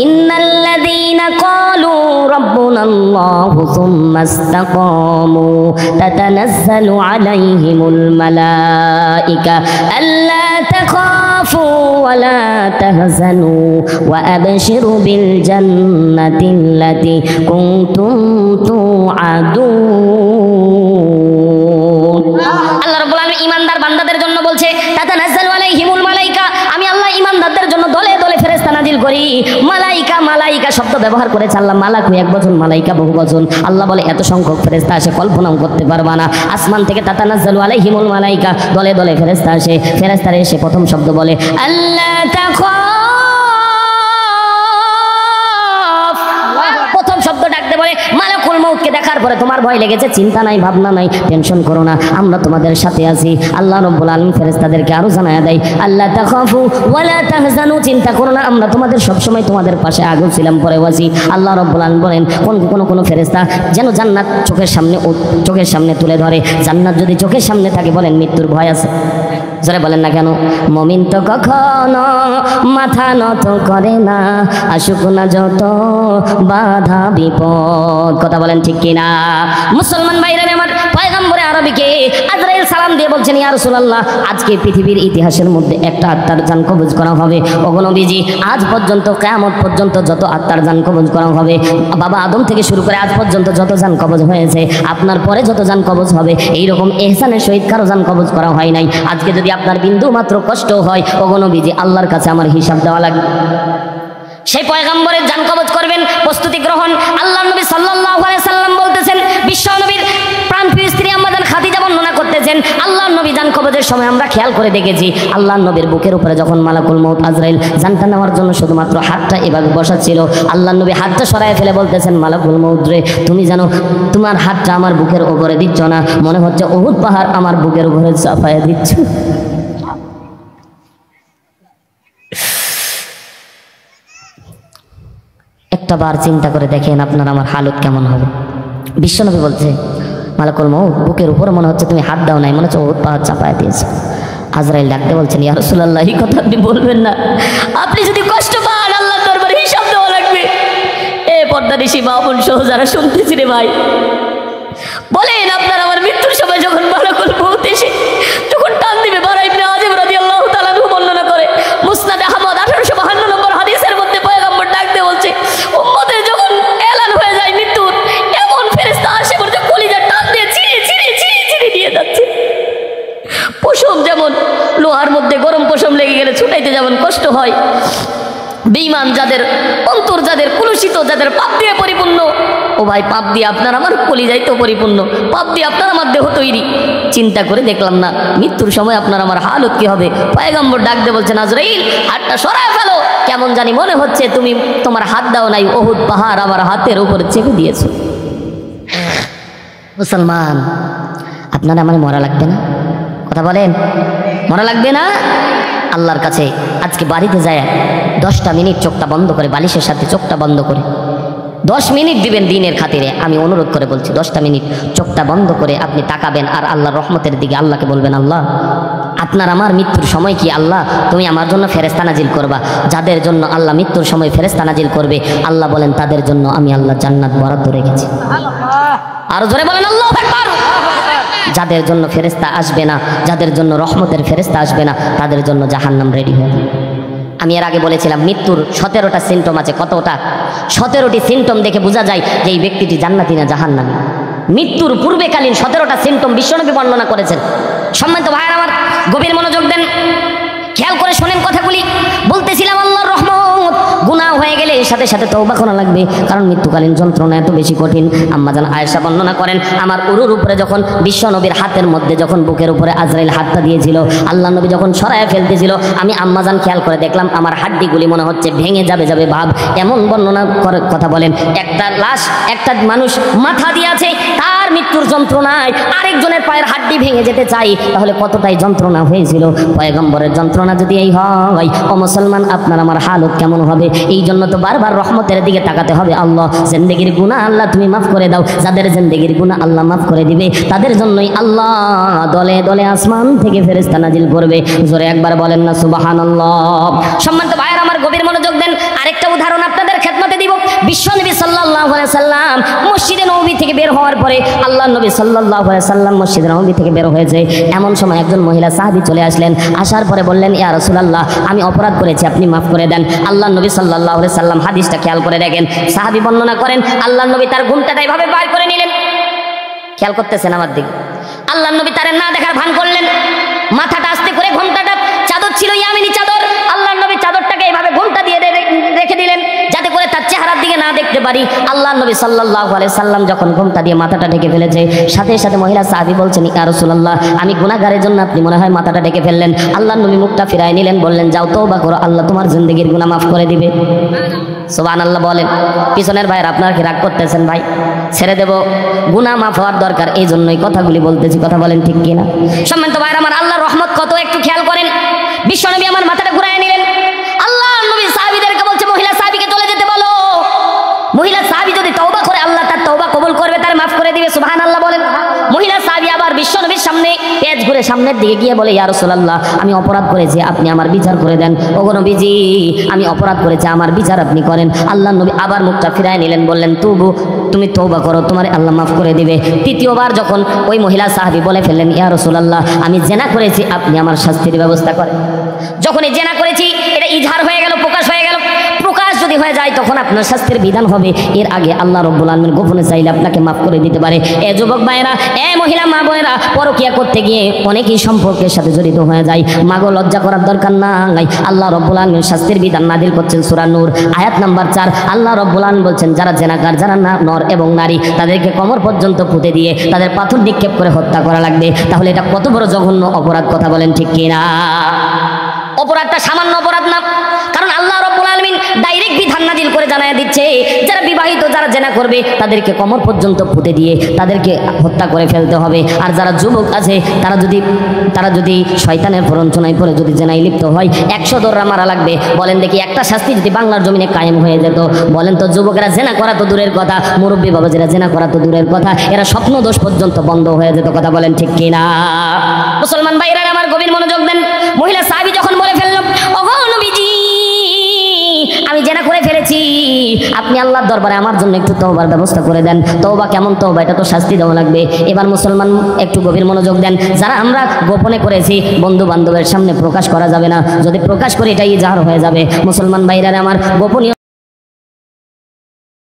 ইন্নাল্লাযীনা ক্বালু রাব্বুনাল্লাহু সুম্মা ইসতাকামু তাতানাজ্জালু আলাইহিমুল মালাইকা আল্লা তাখাফু ওয়া লা তাহজানু ওয়া আবশিরু বিল জান্নাতিল্লাতী কুনতুম তুআদুন। আল্লাহ রাব্বুল আলামিন ঈমানদার বান্দাদের জন্য বলছে তাতানাজ্জালু আলাইহিমুল মালাইকা, আমি আল্লাহ ঈমানদারদের জন্য দলে দলে ফেরেশতা নাজিল করি। মালাইকা মালাইকা শব্দ ব্যবহার করেছে আল্লাহ, মালাকু এক বচন, মালাইকা বহু বচন। আল্লাহ বলে এত সংখ্যক ফেরেশতা আসে কল্পনাও করতে পারবা না। আসমান থেকে তাতানাজ্জালু আলাইহিমুল মালাইকা, দলে দলে ফেরেশতা আসে। ফেরেশতারা এসে প্রথম শব্দ বলে আল্লাহ তাখাফ, প্রথম শব্দ ডাকতে বলে মালাকুল মউতকে দেখার পরে তোমার ভয় লেগেছে, চিন্তা নাই, ভাবনা নাই, টেনশন করো না, আমরা তোমাদের সাথে আছি। আল্লাহ রাব্বুল আলামিন ফেরেশতাদেরকে আরো জানায়া দেয় আল্লাহ তাখাফু ওয়া লা তাহজানু, চিন্তা করো না, আমরা তোমাদের সব সময় তোমাদের পাশে আগেও ছিলাম, পরেও আছি। আল্লাহ রাব্বুল আলামিন বলেন কোন ফেরেশতা যেন জান্নাত চোখের সামনে তুলে ধরে। জান্নাত যদি চোখের সামনে থাকে বলেন মৃত্যুর ভয় আছে? জোরে বলেন না কেন? মুমিন তো কখনো মাথা নত করে না, আসুক না যত বাধা বিপদ। কথা বলেন ঠিক কিনা? মুসলমান ভাইরা আমার, পয়গম্বরে আরবিকে আজরাইল সালাম দিয়ে বলছেন ইয়া রাসূলুল্লাহ, আজকে পৃথিবীর ইতিহাসের মধ্যে একটা আত্মার জান কবজ করা হবে। ওগো নবীজি, আজ পর্যন্ত কিয়ামত পর্যন্ত যত আত্মার জান কবজ করা হবে, বাবা আদম থেকে শুরু করে আজ পর্যন্ত যত জান কবজ হয়েছে, আপনার পরে যত জান কবজ হবে, এইরকম ইহসানের সহিত কারো জান কবজ করা হয় নাই। আজকে যদি আপনার বিন্দু মাত্র কষ্ট হয়, ওগো নবীজি, আল্লাহর কাছে আমার হিসাব দেওয়া লাগবে। সেই পয়গম্বরের জান কবজ করবেন, প্রস্তুতি গ্রহণ। আল্লাহর নবী সাল্লাল্লাহু আলাইহি সাল্লাম বলতেছেন, বিশ্ব নবীর প্রাণপ্রিয় স্ত্রী আম্মা জান খাদিজা বর্ণনা করতেছেন, আল্লাহর নবী জান কবজের সময় আমরা খেয়াল করে দেখেছি, আল্লাহর নবীর বুকের উপরে যখন মালাকুল মউত আজরাইল জানটা নেওয়ার জন্য শুধুমাত্র হাতটা এভাবে বসাচ্ছিল, আল্লাহর নবী হাতটা সরায় ফেলে বলতেছেন, মালাকুল মউত রে, তুমি জানো তোমার হাতটা আমার বুকের উপরে দিচ্ছ না, মনে হচ্ছে উহুদ পাহাড় আমার বুকের উপরে চাপায়া দিচ্ছ। একটা বার চিন্তা করে দেখেন আপনার আমার হালত কেমন হবে। বিশ্বনবী বলছে, মালাকুল মউত বুকের উপরে মনে হচ্ছে তুমি হাত দাও নাই, মনে হচ্ছে উহুদ পাহাড় চাপায়া দিয়েছে। আজরাইল ডাকতে বলছেন, ইয়া রাসূলুল্লাহ, এই কথা আপনি বলবেন না, আপনি যদি কষ্ট পান আল্লাহর দরবারে হিসাব দেওয়া লাগবে। এ পর্দা ঋষি বাবুল সহ যারা শুনতেছি রে ভাই, বলেন আপনার আমার মৃত্যুর সময় যখন মালাকুল মউত এসে যখন টান দিবে, বারা ইবনে আযিব রাদিয়াল্লাহু তাআলা আনহু বর্ণনা করে, মুসনাদ আহমদ 1852 নম্বর হাদিসের মধ্যে পয়গম্বর ডাকতে বলছে, উম্মতের যখন এলান হয়ে যায় মৃত্যুর, এমন ফেরেশতা আসে বলছে কলিজা টান দিয়ে চিড়ি দিয়ে যাচ্ছে। পশম যেমন লোহার মধ্যে গরম পশম লেগে গেলে ছুটাইতে যেমন কষ্ট হয়, বেঈমান যাদের অন্তর, যাদের কুলুষিত, যাদের পাপ দিয়ে পরিপূর্ণ, ও ভাই পাপ দিয়ে আপনার আমার কলিজাই তো পরিপূর্ণ, পাপ দিয়ে আপনার আমার দেহ তৈরি। চিন্তা করে দেখলাম না মৃত্যুর সময় আপনার আমার হালত কি হবে। পয়গম্বর ডাকতে বলছেন, আজরাইল হাতটা সরায় ফেলো, কেমন জানি মনে হচ্ছে তুমি তোমার হাত দাও নাই, উহুদ পাহাড় আমার হাতের উপরে চেপে দিয়েছো। মুসলমান, আপনার আমার মরা লাগবে না? কথা বলেন, মরা লাগবে না? আল্লাহর কাছে আজকে বাড়িতে যায় 10টা মিনিট চোখটা বন্ধ করে, বালিশের সাথে চোখটা বন্ধ করে 10 মিনিট দিবেন দিনের খাতিরে, আমি অনুরোধ করে বলছি, 10টা মিনিট চোখটা বন্ধ করে আপনি তাকাবেন আর আল্লাহর রহমতের দিকে আল্লাহকে বলবেন, আল্লাহ আপনার আমার মৃত্যুর সময় কি আল্লাহ তুমি আমার জন্য ফেরেশতা নাজিল করবা। যাদের জন্য আল্লাহ মৃত্যুর সময় ফেরেশতা নাজিল করবে, আল্লাহ বলেন তাদের জন্য আমি আল্লাহ জান্নাত বরাদ্দ রেখেছি। আরো জোরে বলেন আল্লাহু আকবার। যাদের জন্য ফেরেশতা আসবে না, যাদের জন্য রহমতের ফেরেশতা আসবে না, তাদের জন্য জাহান্নাম রেডি হয়ে যাবে। আমি এর আগে বলেছিলাম মৃত্যুর 17টা সিমটম আছে। কতটা? 17টি সিমটম দেখে বোঝা যায় যে এই ব্যক্তিটি জান্নাতি না জাহান্নামী। মৃত্যুর পূর্বেকালীন 17টা সিমটম বিশ্বনবী বর্ণনা করেছেন। সম্মানিত ভাইরা আমার, গভীর মনোযোগ দেন, খেয়াল করে শোনেন কথাগুলি। বলতেছিলাম আল্লাহর রহমত, গুনাহ হয়ে গেলে সাথে সাথে তওবা করা লাগবে, কারণ মৃত্যুকালীন যন্ত্রণা এত বেশি কঠিন। আম্মাজান আয়েশা বর্ণনা করেন, আমার উরুর উপরে যখন বিশ্বনবীর হাতের মধ্যে যখন বুকের উপরে আজরাইল হাতটা দিয়েছিল, আল্লাহ নবী যখন সরায় ফেলতেছিল, আমি আম্মাজান খেয়াল করে দেখলাম আমার হাড্ডিগুলি মনে হচ্ছে ভেঙে যাবে ভাব। এমন বর্ণনা করে কথা বলেন, একটা লাশ, একটা মানুষ মাথা দিয়ে আছে, তার মৃত্যুর যন্ত্রণায় আরেকজনের পায়ের হাড্ডি ভেঙে যেতে চাই, তাহলে কতটাই যন্ত্রণা হয়েছিল। পয়গম্বরের যন্ত্রণা যদি এই হয়, ও মুসলমান আপনার আমার হালত কেমন হবে? এই জন্য তো বারবার রহমতের দিকে তাকাতে হবে। আল্লাহ জিন্দেগির গুনাহ আল্লাহ তুমি মাফ করে দাও। যাদের জিন্দেগির গুনাহ আল্লাহ মাফ করে দিবে, তাদের জন্যই আল্লাহ দলে দলে আসমান থেকে ফেরেশতা নাজিল করবে। জোরে একবার বলেন না সুবহানাল্লাহ। সম্মানিত ভাইয়েরা আমার, গভীর মনোযোগ দেন। আরেকটা উদাহরণ আপনাদের বিশ্বনবী সাল্লাল্লাহু আলাইহি সাল্লাম মসজিদে নববী থেকে বের হওয়ার পরে আল্লাহর নবী সাল্লাল্লাহু আলাইহি সাল্লাম মসজিদে নববী থেকে বের হয়েছে, এমন সময় একজন মহিলা সাহাবী চলে আসলেন। আসার পরে বললেন, ইয়া রাসূলুল্লাহ, আমি অপরাধ করেছি, আপনি মাফ করে দেন। আল্লাহর নবী সাল্লাল্লাহু আলাইহি সাল্লাম হাদিসটা খেয়াল করে দেখেন, সাহাবী বর্ণনা করেন, আল্লাহর নবী তার ঘুমটাটা এইভাবে বার করে নিলেন। খেয়াল করতেছেন আমার দিকে? আল্লাহর নবী তার না দেখার ভান করলেন, মাথাটা আস্তে করে, ঘোমটাটা চাদর ছিল ইয়ামিনী চাদর, আল্লাহর নবী চাদরটাকে এইভাবে ঘোমটা দিয়ে রেখে দিলেন যাতে করে তার চেহারার দিকে না দেখতে পারি। আল্লাহর নবী সাল্লাল্লাহু আলাইহি সাল্লাম যখন ঘোমটা দিয়ে মাথাটা ঢেকে ফেলেছে, সাথে সাথে মহিলা সাহাবী বলছেন, ইয়া রাসূলুল্লাহ, আমি গুনাহগারের জন্য আপনি মনে হয় মাথাটা ঢেকে ফেললেন। আল্লাহর নবী মুখটা ফিরায় নিলেন, বললেন, যাও তওবা করো, আল্লাহ তোমার জিন্দেগীর গুনাহ মাফ করে দিবে। সুবহানাল্লাহ বলেন। পিছনের ভাইয়ের আপনারা কি রাগ করতেছেন? ভাই ছেড়ে দেব, গুনাহ মাফ হওয়ার দরকার, এই জন্যই কথাগুলি বলতেছি, কথা বলেন ঠিক কিনা? সম্মানিত ভাইরা আমার, আল্লাহর রহমত কত একটু খেয়াল করেন। বিশ্বনবী আমার মাথাটা ঘুরায় নিলেন। আল্লাহর নবী সাহাবীদেরকে বলছে, মহিলা সাহাবীকে চলে যেতে বলো। মহিলা সাহাবী যদি তওবা করে, আল্লাহ তার তওবা কবুল করবে, তার মাফ করে দিবে। সুবহানাল্লাহ বলেন। মহিলা সাহাবী আবার বিশ্বনবীর সামনে পেজ ঘুরে সামনের দিকে গিয়ে বলে, ইয়া রাসূলুল্লাহ, আমি অপরাধ করেছি, আপনি আমার বিচার করে দেন। ওগো নবীজি, আমি অপরাধ করেছি, আমার বিচার আপনি করেন। আল্লাহর নবী আবার মুখটা ফিরায় নিলেন, বললেন, তুমি তওবা করো, তোমার আল্লাহ মাফ করে দিবে। তৃতীয়বার যখন ওই মহিলা সাহাবী বলে ফেললেন, ইয়া রাসূলুল্লাহ, আমি জেনা করেছি, আপনি আমার শাস্তির ব্যবস্থা করেন। যখনই জেনা করেছি, এটা ইজহার হয়ে গেল, প্রকাশ হয়ে গেল। প্রকাশ যদি হয়ে যায় তখন আপনার শাস্তির বিধান হবে। এর আগে আল্লাহ রাব্বুল আলামিন গোপনে চাইলে আপনাকে মাফ করে দিতে পারে। এ যুবক ভাইয়েরা, এ মহিলা মা বোনেরা, পরকিয়া করতে গিয়ে অনেকেই সম্পর্কের সাথে জড়িত হয়ে যায়। মাগো লজ্জা করার দরকার নাই। আল্লাহ রাব্বুল আলামিন শাস্তির বিধান নাযিল করছেন সূরা নূর আয়াত নাম্বার 4। আল্লাহ রাব্বুল আলামিন বলছেন, যারা জেনাকার, যারা নর এবং নারী, তাদেরকে কোমর পর্যন্ত পুঁতে দিয়ে তাদের পাথর নিক্ষেপ করে হত্যা করা লাগবে। তাহলে এটা কত বড় জঘন্য অপরাধ, কথা বলেন ঠিক কিনা? অপরাধটা সামান্য অপরাধ না, কারণ আল্লাহ রাব্বুল আলামিন ডাইরেক্ট বিধান নাযিল করে জানায়া দিচ্ছে, যারা বিবাহিত, যারা জেনা করবে, তাদেরকে কোমর পর্যন্ত পুঁতে দিয়ে তাদেরকে হত্যা করে ফেলতে হবে। আর যারা যুবক আছে, তারা যদি শয়তানের প্ররোচনায় পড়ে যদি জেনায় লিপ্ত হয়, 100 দররা মারা লাগবে। বলেন দেখি, একটা শাস্তি যদি বাংলার জমিনে কায়েম হয়ে যেত, বলেন তো যুবকেরা জেনা করা তো দূরের কথা, মুরব্বী বাবাজিরা জেনা করা তো দূরের কথা, এরা স্বপ্ন দোষ পর্যন্ত বন্ধ হয়ে যেত, কথা বলেন ঠিক কিনা? মুসলমান ভাইরা আমার, গভীর মনোযোগ দেন। মহিলা সাহাবী যখন বলে ফেলল, ওগো নবীজি, আমি জেনা করে ফেলেছি, আপনি আল্লাহর দরবারে আমার জন্য একটু তওবার ব্যবস্থা করে দেন। তওবা কেমন তওবা? এটা তো শাস্তি দেওয়া লাগবে। এবার মুসলমান একটু গভীর মনোযোগ দেন। যারা আমরা গোপনে করেছি, বন্ধু বান্ধবের সামনে প্রকাশ করা যাবে না, যদি প্রকাশ করি এটাই ইজহার হয়ে যাবে। মুসলমান ভাইরা আমার, গোপনীয়